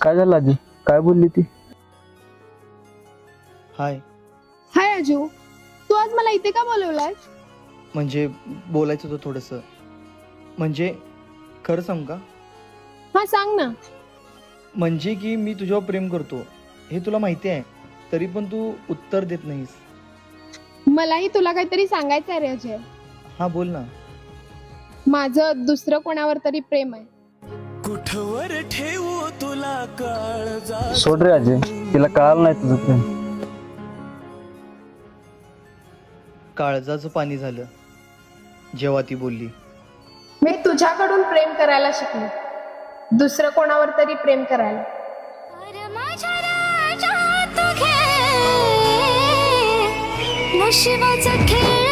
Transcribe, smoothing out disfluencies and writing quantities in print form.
काय झालं आजी? काय बोलली ती? हाय. हाय अजू, तू आज मला इथे का बोलवलाय? म्हणजे बोलायचं होतं थोडंसं. म्हणजे खरं सांगू का? हा सांग ना. म्हणजे की मी तुझ्यावर प्रेम करतो हे तुला माहिती आहे, तरी पण तू उत्तर देत नाहीस. मलाही तुला काहीतरी सांगायचं आहे रे अजय. हा बोल ना. माझं दुसरं कोणावर तरी प्रेम आहे. कुठवर ठेवू तुला काळजा. सोड रे अजय, तिला कळालं नाही तुझं प्रेम. काळजाचं पाणी झालं जेव्हा ती बोलली. मी तुझ्याकडून प्रेम करायला शिकले, दुसरं कोणावर तरी प्रेम करायला. नशिबाचा खेळ